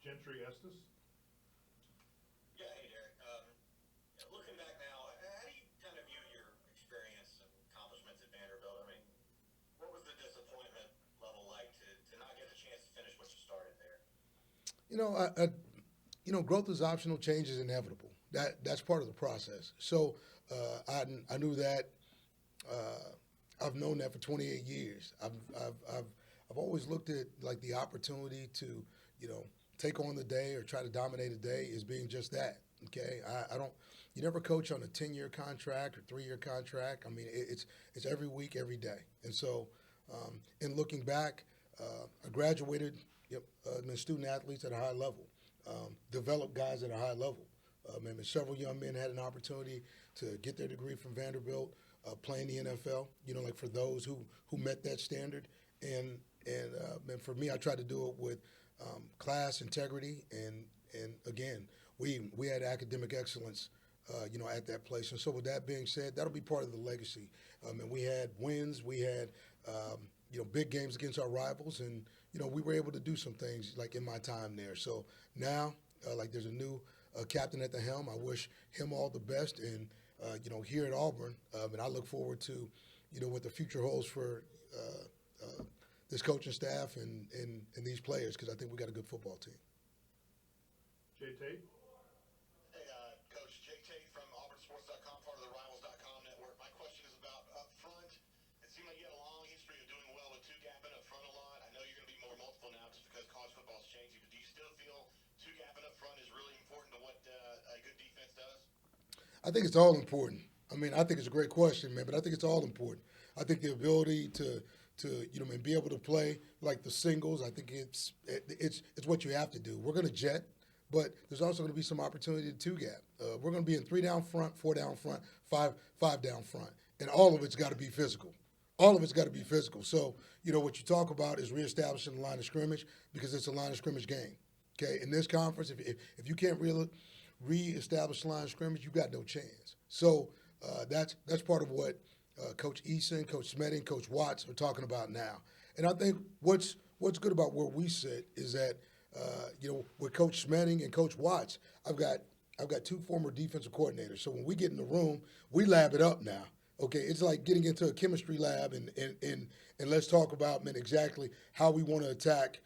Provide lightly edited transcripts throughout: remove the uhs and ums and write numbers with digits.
Gentry Estes. Yeah, hey Derek. Looking back now, how do you kind of view your experience and accomplishments at Vanderbilt? I mean, what was the disappointment level like to not get the chance to finish what you started there? You know, growth is optional. Change is inevitable. That's part of the process. So I knew that. I've known that for 28 years. I've always looked at like the opportunity to, you know, take on the day or try to dominate a day as being just that. Okay, I don't. You never coach on a 10-year contract or 3-year contract. I mean, it's every week, every day. And so, in looking back, I graduated, yep, been student athletes at a high level, developed guys at a high level. And several young men had an opportunity to get their degree from Vanderbilt, playing the NFL. You know, like for those who met that standard, and for me, I tried to do it with class, integrity, and again, we had academic excellence. At that place. And so, with that being said, that'll be part of the legacy. And we had wins. We had, big games against our rivals, and we were able to do some things like in my time there. So now, like there's a new captain at the helm. I wish him all the best, and here at Auburn, and I look forward to, what the future holds for this coaching staff and these players because I think we got a good football team. Jay Tate. Hey, Coach Jake Tate from AuburnSports.com, part of the Rivals.com network. My question is about up front. It seemed like you had a long history of doing well with two-gapping up front a lot. I know you're going to be more multiple now just because college football is changing, but do you still feel two-gapping up front is really important to what a good defense does? I think it's all important. I mean, I think it's a great question, man, but I think it's all important. I think the ability to be able to play like the singles. I think it's what you have to do. We're going to jet, but there's also going to be some opportunity to two gap. We're going to be in 3 down front, 4 down front, five down front, and all of it's got to be physical. All of it's got to be physical. So what you talk about is reestablishing the line of scrimmage because it's a line of scrimmage game. Okay, in this conference, if you can't really reestablish the line of scrimmage, you got no chance. So that's part of what Coach Eason, Coach Smetting, Coach Watts are talking about now. And I think what's good about where we sit is that with Coach Smetting and Coach Watts, I've got 2 former defensive coordinators. So when we get in the room, we lab it up now. Okay, it's like getting into a chemistry lab and let's talk about exactly how we want to attack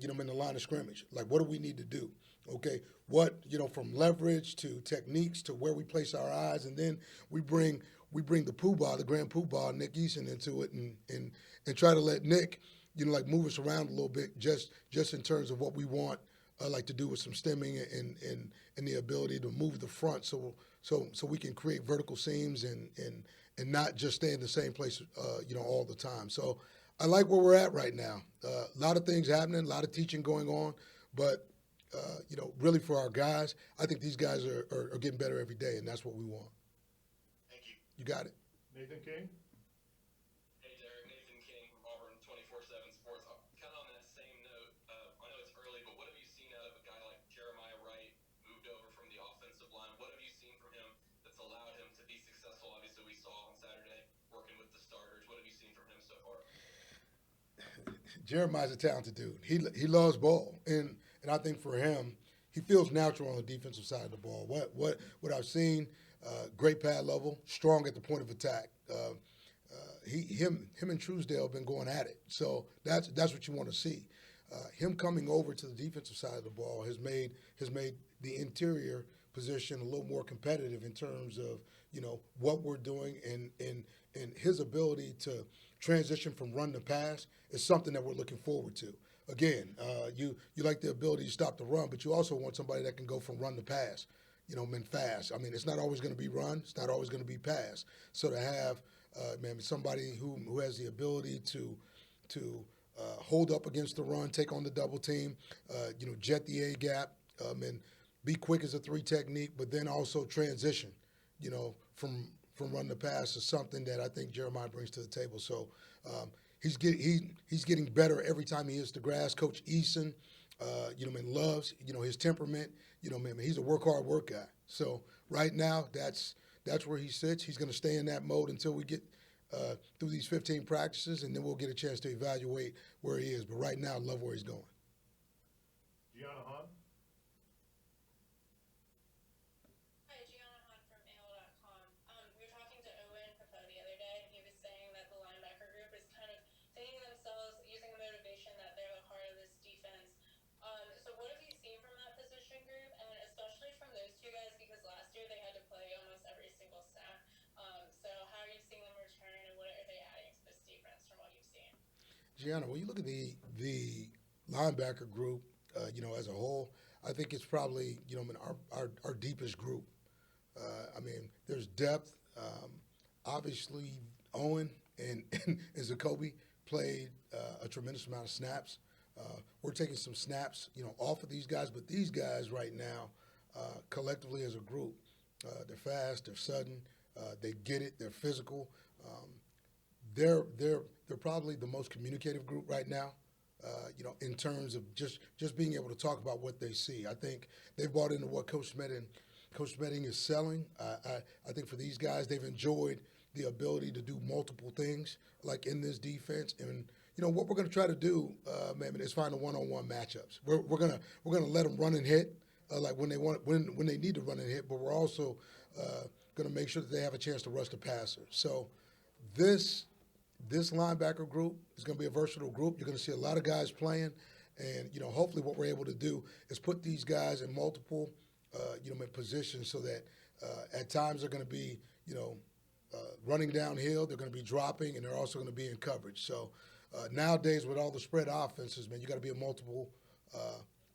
in the line of scrimmage. Like, what do we need to do? Okay, what from leverage to techniques to where we place our eyes, and then we bring the poobah, the grand poobah, Nick Eason into it, and try to let Nick move us around a little bit, just in terms of what we want to do with some stemming and the ability to move the front, so we can create vertical seams and not just stay in the same place all the time. So I like where we're at right now. A lot of things happening, a lot of teaching going on, but really for our guys, I think these guys are getting better every day, and that's what we want. Thank you. You got it. Nathan King. Hey Derek, Nathan King from Auburn 24/7 Sports. Kind of on that same note, I know it's early, but what have you seen out of a guy like Jeremiah Wright, moved over from the offensive line? What have you seen from him that's allowed him to be successful? Obviously, we saw on Saturday working with the starters. What have you seen from him so far? Jeremiah's a talented dude. He loves ball, and I think for him, he feels natural on the defensive side of the ball. What I've seen, great pad level, strong at the point of attack. Him and Truesdale have been going at it, so that's what you want to see. Him coming over to the defensive side of the ball has made the interior position a little more competitive in terms of what we're doing and his ability to transition from run to pass is something that we're looking forward to. Again, you like the ability to stop the run, but you also want somebody that can go from run to pass, fast. I mean, it's not always going to be run. It's not always going to be pass. So to have, somebody who has the ability to hold up against the run, take on the double team, jet the A gap, and be quick as a 3 technique, but then also transition, from run to pass is something that I think Jeremiah brings to the table. So he's getting better every time he hits the grass. Coach Eason, loves his temperament. He's a work hard work guy. So right now that's where he sits. He's going to stay in that mode until we get through these 15 practices, and then we'll get a chance to evaluate where he is. But right now, I love where he's going. Gianna Hahn. Gianna, when you look at the linebacker group, as a whole, I think it's probably our deepest group. There's depth. Obviously, Owen and Zacoby played a tremendous amount of snaps. We're taking some snaps, off of these guys, but these guys right now, collectively as a group, they're fast, they're sudden, they get it, they're physical. They're probably the most communicative group right now. In terms of just being able to talk about what they see. I think they've bought into what Coach Smetting is selling. I think for these guys, they've enjoyed the ability to do multiple things like in this defense. And what we're going to try to do, is find the one-on-one matchups. We're gonna let them run and hit like when they need to run and hit, but we're also going to make sure that they have a chance to rush the passer. So this linebacker group is going to be a versatile group. You're going to see a lot of guys playing, and hopefully what we're able to do is put these guys in multiple positions so that at times they're going to be running downhill, they're going to be dropping, and they're also going to be in coverage. So nowadays with all the spread offenses, man, you got to be a multiple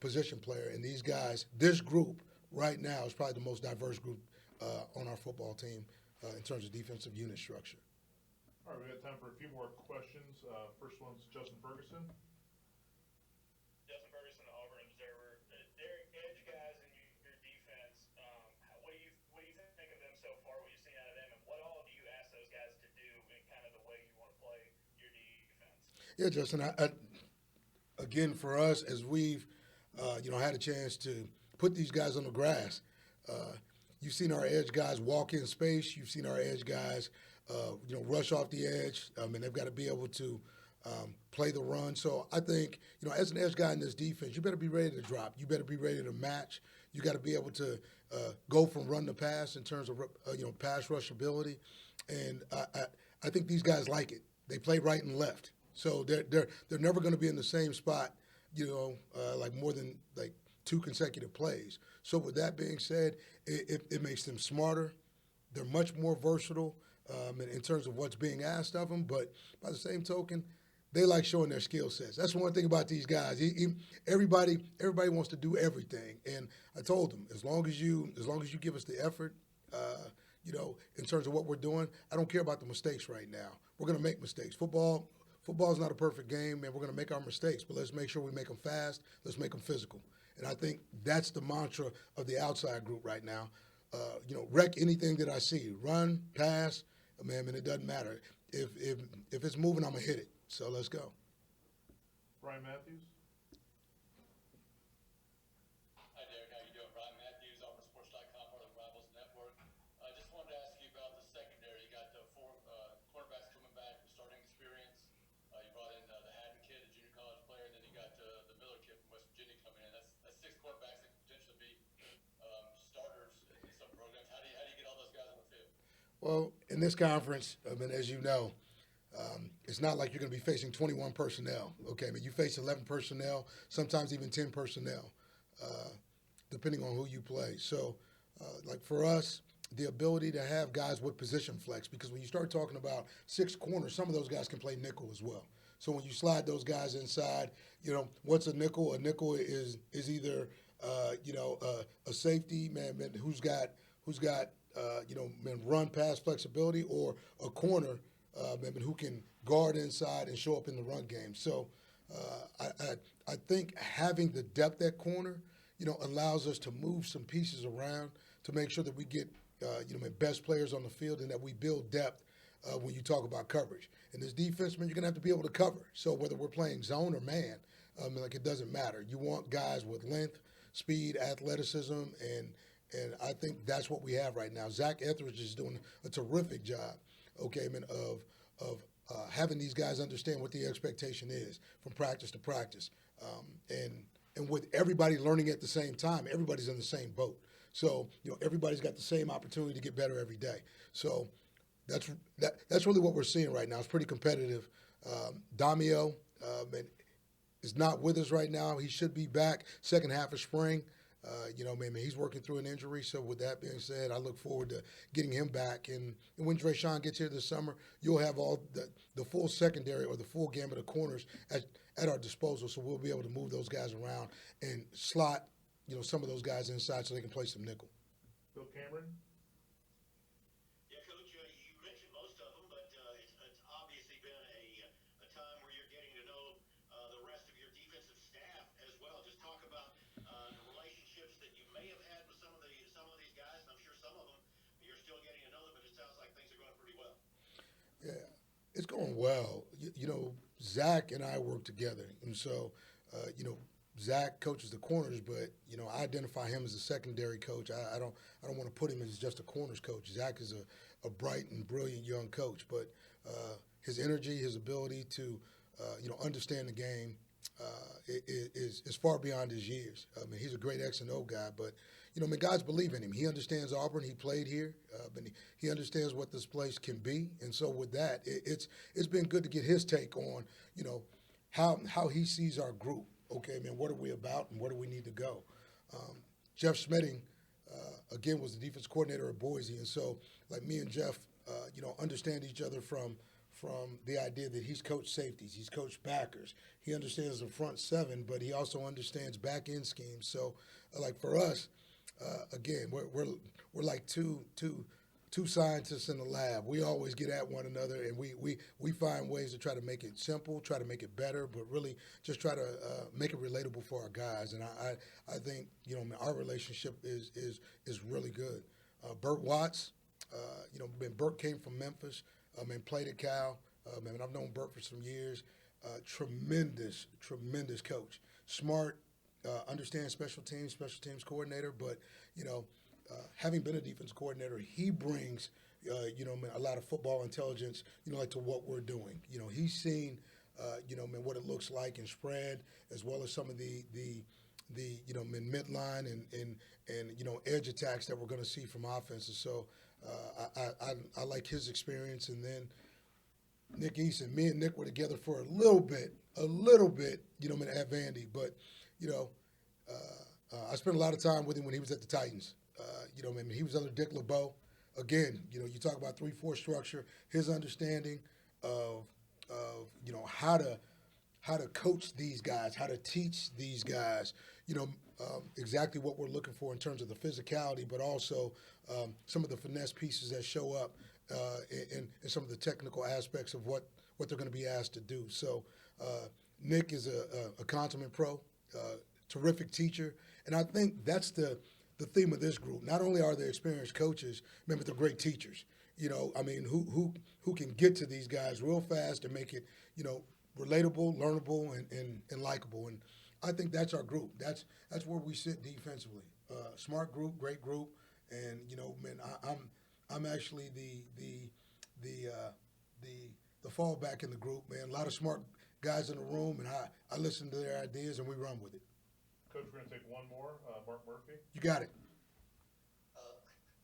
position player. And these guys, this group right now is probably the most diverse group on our football team in terms of defensive unit structure. All right, we got time for a few more questions. First one's Justin Ferguson. Justin Ferguson, Auburn Observer. They're edge guys in your defense. What do you think of them so far? What you've seen out of them, and what all do you ask those guys to do in kind of the way you want to play your defense? Yeah, Justin. Again, for us, as we've had a chance to put these guys on the grass, you've seen our edge guys walk in space. You've seen our edge guys rush off the edge. They've got to be able to play the run. So I think, as an edge guy in this defense, you better be ready to drop. You better be ready to match. You got to be able to go from run to pass in terms of, pass rush ability. And I think these guys like it. They play right and left. So they're never going to be in the same spot, like more than like 2 consecutive plays. So with that being said, it makes them smarter. They're much more versatile in terms of what's being asked of them. But by the same token, they like showing their skill sets. That's one thing about these guys. Everybody wants to do everything. And I told them, as long as you give us the effort, in terms of what we're doing, I don't care about the mistakes right now. We're going to make mistakes. Football is not a perfect game, and we're going to make our mistakes. But let's make sure we make them fast. Let's make them physical. And I think that's the mantra of the outside group right now. Wreck anything that I see. Run, pass, man, it doesn't matter. If it's moving, I'm going to hit it. So let's go. Brian Matthews. Hi, Derek. How you doing? Brian Matthews, AuburnSports.com, part of the Rivals Network. I just wanted to ask you about the secondary. You got the 4 cornerbacks coming back with starting experience. You brought in the Haddon kid, a junior college player, and then you got the Miller kid from West Virginia coming in. That's 6 cornerbacks that could potentially be starters in some programs. How do you get all those guys on the field? Well, in this conference, as you know, it's not like you're going to be facing 21 personnel. Okay, you face 11 personnel, sometimes even 10 personnel, depending on who you play. So, like for us, the ability to have guys with position flex, because when you start talking about 6 corners, some of those guys can play nickel as well. So when you slide those guys inside, what's a nickel? A nickel is either a safety man who's got run pass flexibility, or a corner who can guard inside and show up in the run game. So I think having the depth at corner, allows us to move some pieces around to make sure that we get best players on the field and that we build depth when you talk about coverage. And this defense, man, you're going to have to be able to cover. So whether we're playing zone or man, it doesn't matter. You want guys with length, speed, athleticism, and I think that's what we have right now. Zach Etheridge is doing a terrific job, of having these guys understand what the expectation is from practice to practice. And with everybody learning at the same time, everybody's in the same boat. So, everybody's got the same opportunity to get better every day. So that's really what we're seeing right now. It's pretty competitive. Damio is not with us right now. He should be back second half of spring. Man, he's working through an injury. So with that being said, I look forward to getting him back. And when Drayshawn gets here this summer, you'll have all the full secondary or the full gamut of corners at our disposal. So we'll be able to move those guys around and slot, some of those guys inside so they can play some nickel. Bill Cameron? Yeah, Coach, you mentioned most of them, but it's obviously been a time where you're getting to know the rest of your defensive staff as well. Just talk about the relationships that you may have had with some of these guys, and I'm sure some of them you're still getting to know them, but it sounds like things are going pretty well. Yeah, it's going well. Zach and I work together, and so, Zach coaches the corners, but I identify him as a secondary coach. I don't want to put him as just a corners coach. Zach is a bright and brilliant young coach, but his energy, his ability to understand the game is far beyond his years. I mean, he's a great X and O guy, but guys believe in him. He understands Auburn. He played here, and he understands what this place can be. And so with that, it's been good to get his take on how he sees our group. Okay, man, what are we about and where do we need to go? Jeff Schmedding, again, was the defense coordinator at Boise, and so like me and Jeff, understand each other from the idea that he's coached safeties, he's coached backers, he understands the front seven, but he also understands back end schemes. So, like for us, again, we're like two scientists in the lab. We always get at one another, and we find ways to try to make it simple, try to make it better, but really just try to make it relatable for our guys. And I think our relationship is really good. Burt Watts, Burt came from Memphis, and played at Cal. I've known Burt for some years. Tremendous coach. Smart, understands special teams coordinator, but having been a defense coordinator, he brings, a lot of football intelligence, like to what we're doing. He's seen, what it looks like in spread, as well as some of the midline and edge attacks that we're going to see from offenses. So I like his experience. And then Nick Eason, me and Nick were together for a little bit, at Vandy, but I spent a lot of time with him when he was at the Titans. He was under Dick LeBeau. Again, you talk about 3-4 structure, his understanding of how to coach these guys, how to teach these guys, exactly what we're looking for in terms of the physicality, but also some of the finesse pieces that show up in some of the technical aspects of what they're going to be asked to do. So Nick is a consummate pro, terrific teacher, and I think that's the theme of this group. Not only are they experienced coaches, but they're great teachers. Who can get to these guys real fast and make it, relatable, learnable, and likable. And I think that's our group. That's where we sit defensively. Smart group, great group, and I'm actually the fallback in the group, man. A lot of smart guys in the room, and I listen to their ideas and we run with it. Coach, we're going to take one more. Mark Murphy. You got it.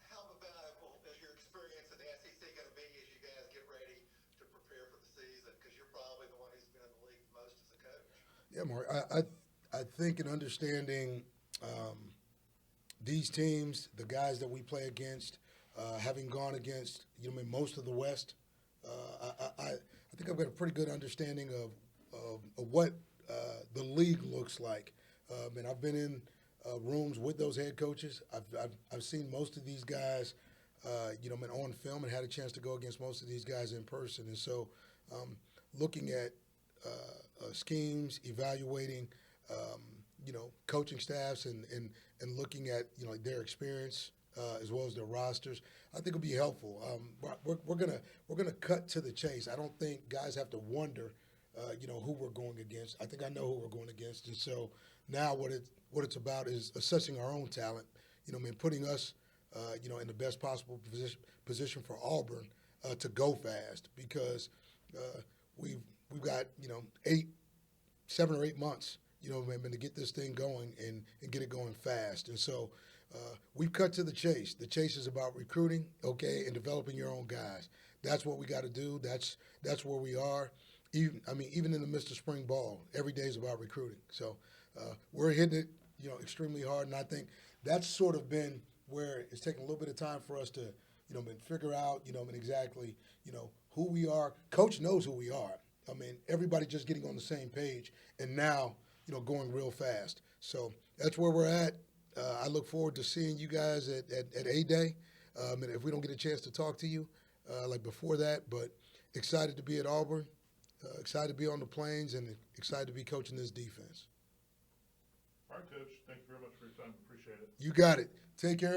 How valuable is your experience in the SEC going to be as you guys get ready to prepare for the season? Because you're probably the one who's been in the league the most as a coach. Yeah, Mark. I think in understanding these teams, the guys that we play against, having gone against most of the West, I think I've got a pretty good understanding of what the league looks like. And I've been in rooms with those head coaches. I've seen most of these guys, on film, and had a chance to go against most of these guys in person. And so, looking at schemes, evaluating, coaching staffs, and looking at their experience as well as their rosters, I think it'll be helpful. We're gonna cut to the chase. I don't think guys have to wonder, who we're going against. I think I know who we're going against, and so now what it's about is assessing our own talent. Putting us, in the best possible position for Auburn to go fast, because we've got 7 or 8 months, to get this thing going and get it going fast. And so we've cut to the chase. The chase is about recruiting, and developing your own guys. That's what we got to do. That's where we are. Even in the midst of spring ball, every day is about recruiting. So we're hitting it extremely hard. And I think that's sort of been where it's taken a little bit of time for us to, figure out, exactly, who we are. Coach knows who we are. I mean, everybody just getting on the same page and now, going real fast. So that's where we're at. I look forward to seeing you guys at A-Day. And if we don't get a chance to talk to you, like before that, but excited to be at Auburn, excited to be on the Plains, and excited to be coaching this defense. All right, Coach. Thank you very much for your time. Appreciate it. You got it. Take care.